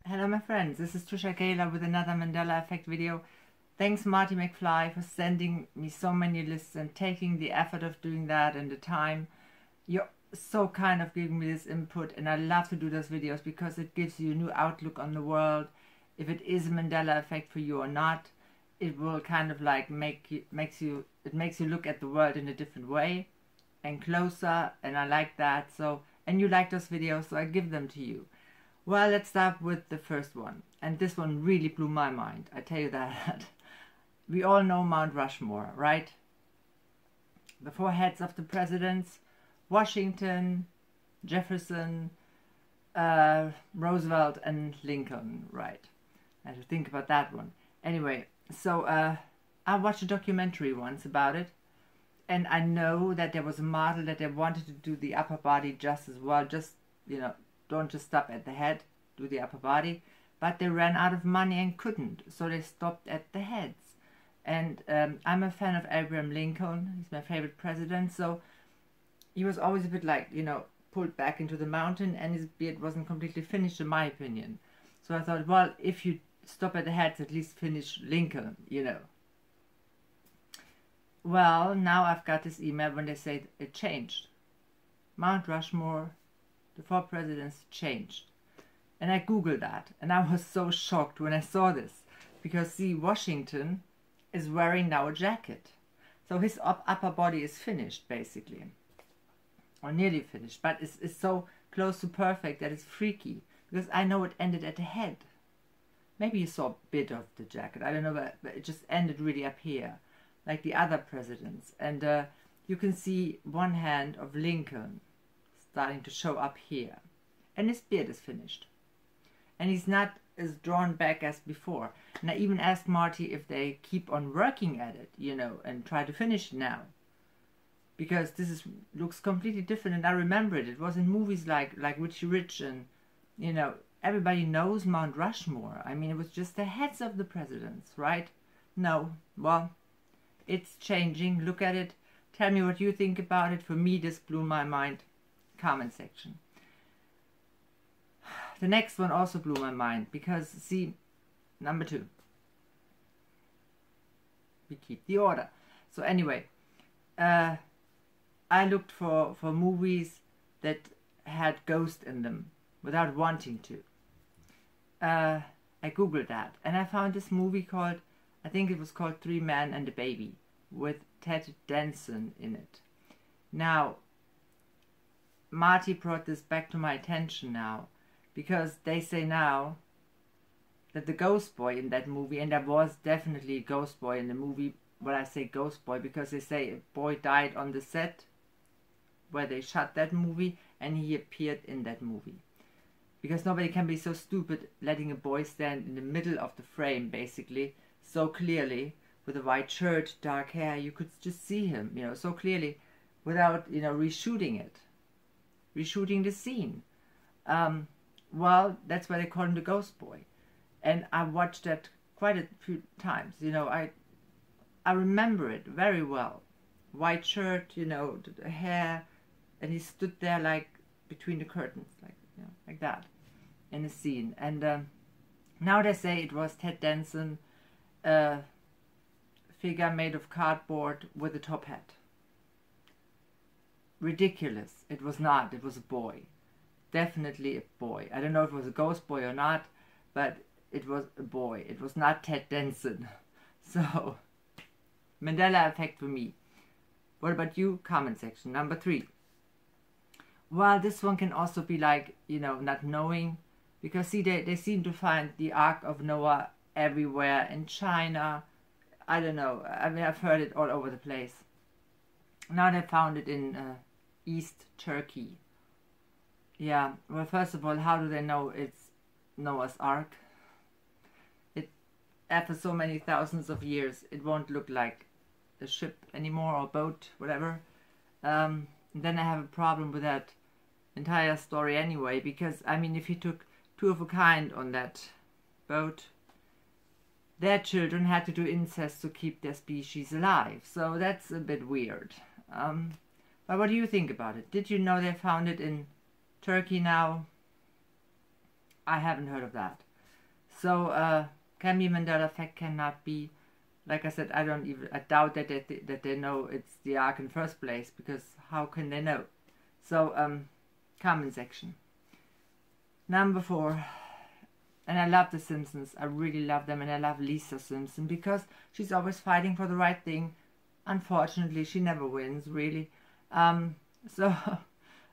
Hello my friends, this is Trisha Galore with another Mandela Effect video. Thanks Marty McFly for sending me so many lists and taking the effort of doing that and the time. You're so kind of giving me this input, and I love to do those videos because it gives you a new outlook on the world. If it is a Mandela Effect for you or not, it will kind of like makes you look at the world in a different way and closer, and I like that. So, and you like those videos, so I give them to you. Well, let's start with the first one. And this one really blew my mind, I tell you that. We all know Mount Rushmore, right? The four heads of the presidents: Washington, Jefferson, Roosevelt, and Lincoln, right? I had to think about that one. Anyway, so I watched a documentary once about it, and I know that there was a model that they wanted to do the upper body just as well, just, you know, don't just stop at the head, do the upper body, but they ran out of money and couldn't, so they stopped at the heads. And I'm a fan of Abraham Lincoln. He's my favorite president, so he was always a bit like, you know, pulled back into the mountain, and his beard wasn't completely finished in my opinion. So I thought, well, if you stop at the heads, at least finish Lincoln, you know. Well, now I've got this email when they say it changed. Mount Rushmore, the four presidents changed. And I googled that, and I was so shocked when I saw this, because see, Washington is wearing now a jacket, so his upper body is finished basically, or nearly finished, but it's so close to perfect that it's freaky, because I know it ended at the head. Maybe you saw a bit of the jacket, I don't know, but it just ended really up here like the other presidents. And you can see one hand of Lincoln starting to show up here, and his beard is finished, and he's not as drawn back as before. And I even asked Marty if they keep on working at it, you know, and try to finish it now, because this looks completely different. And I remember it was in movies like Richie Rich, and you know, everybody knows Mount Rushmore. I mean, it was just the heads of the presidents, right? No, well, it's changing. Look at it, tell me what you think about it. For me, this blew my mind. Comment section. The next one also blew my mind, because see, number 2, we keep the order. So anyway, I looked for movies that had ghosts in them without wanting to. I googled that, and I found this movie called, I think it was called 3 Men and a Baby, with Ted Danson in it. Now Marty brought this back to my attention now, because they say now that the ghost boy in that movie, and there was definitely a ghost boy in the movie. Well, I say ghost boy because they say a boy died on the set where they shot that movie, and he appeared in that movie. Because nobody can be so stupid letting a boy stand in the middle of the frame, basically, so clearly, with a white shirt, dark hair. You could just see him, you know, so clearly, without, you know, reshooting the scene. Well, that's why they call him the ghost boy. And I watched that quite a few times, you know. I remember it very well. White shirt, you know, the hair, and he stood there like between the curtains, like, you know, like that in the scene. And now they say it was Ted Danson, a figure made of cardboard with a top hat. Ridiculous. It was not. It was a boy. Definitely a boy. I don't know if it was a ghost boy or not, but it was a boy. It was not Ted Danson. So, Mandela Effect for me. What about you? Comment section. Number 3. Well, this one can also be like, you know, not knowing, because see, they seem to find the Ark of Noah everywhere in China. I don't know. I mean, I've heard it all over the place. Now they found it in East Turkey. Yeah, well, first of all, how do they know it's Noah's Ark? After so many thousands of years, it won't look like a ship anymore, or boat, whatever. And then I have a problem with that entire story anyway, because, I mean, if you took 2 of a kind on that boat, their children had to do incest to keep their species alive, so that's a bit weird. But what do you think about it? Did you know they found it in Turkey now? I haven't heard of that. So can be Mandela effect, cannot be. Like I said, I doubt that they know it's the Ark in first place, because how can they know? So comment section. Number 4. And I love the Simpsons. I really love them, and I love Lisa Simpson because she's always fighting for the right thing. Unfortunately, she never wins, really. But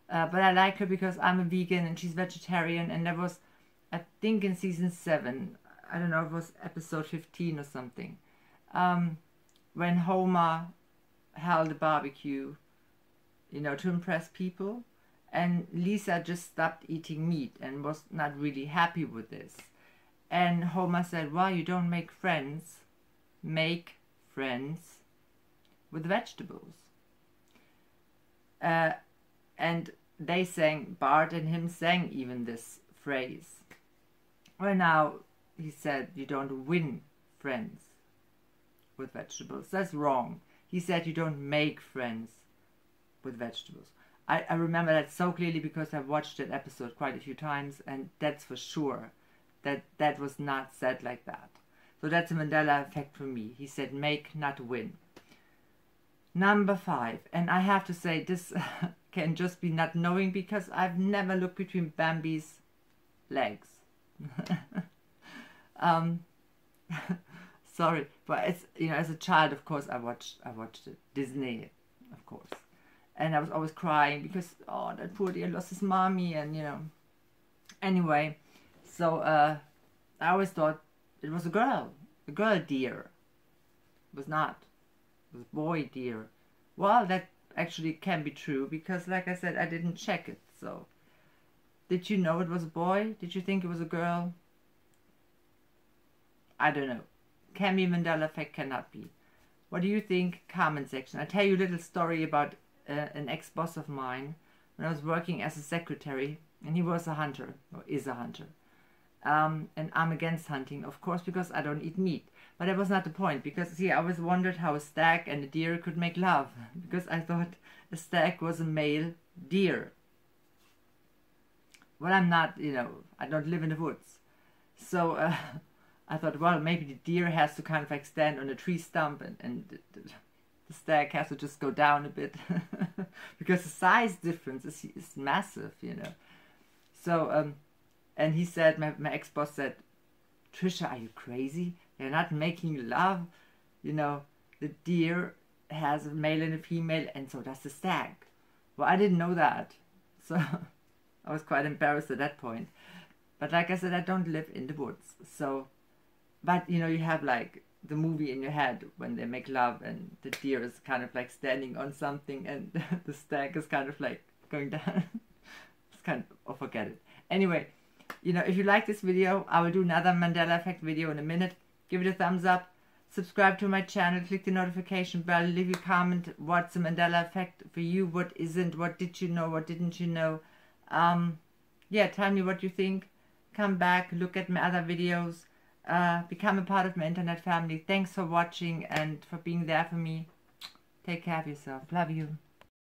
I like her because I'm a vegan and she's vegetarian, and there was, I think in season 7, I don't know, it was episode 15 or something, when Homer held a barbecue, you know, to impress people, and Lisa just stopped eating meat and was not really happy with this. And Homer said, well, you don't make friends, make friends with vegetables. And they sang, Bart and him sang even this phrase. Well, now he said you don't win friends with vegetables. That's wrong. He said you don't make friends with vegetables. I remember that so clearly because I've watched that episode quite a few times, and that's for sure that was not said like that. So that's a Mandela effect for me. He said make, not win. Number 5, and I have to say this can just be not knowing because I've never looked between Bambi's legs. Sorry, but it's, you know, as a child, of course, I watched it. Disney, of course, and I was always crying because, oh, that poor deer lost his mommy, and you know. Anyway, so I always thought it was a girl deer. It was not. It was boy deer. Well, that actually can be true because, like I said, I didn't check it. So, did you know it was a boy? Did you think it was a girl? I don't know. Can be Mandela effect, cannot be. What do you think? Comment section. I'll tell you a little story about an ex-boss of mine when I was working as a secretary, and he was a hunter, or is a hunter. And I'm against hunting, of course, because I don't eat meat. But that was not the point, because, see, I always wondered how a stag and a deer could make love, because I thought a stag was a male deer. Well, I'm not, you know, I don't live in the woods. So I thought, well, maybe the deer has to kind of like stand on a tree stump, and the stag has to just go down a bit, because the size difference is massive, you know. So, and he said, my ex-boss said, Trisha, are you crazy? They're not making love. You know, the deer has a male and a female, and so does the stag. Well, I didn't know that. So I was quite embarrassed at that point. But like I said, I don't live in the woods. So, but you know, you have like the movie in your head when they make love and the deer is kind of like standing on something and the stag is kind of like going down. It's kind of, oh, forget it. Anyway, you know, if you like this video, I will do another Mandela effect video in a minute. Give it a thumbs up, subscribe to my channel, click the notification bell, leave a comment. What's the Mandela effect for you? What isn't? What did you know? What didn't you know? Yeah, tell me what you think. Come back, look at my other videos, become a part of my internet family. Thanks for watching and for being there for me. Take care of yourself. Love you.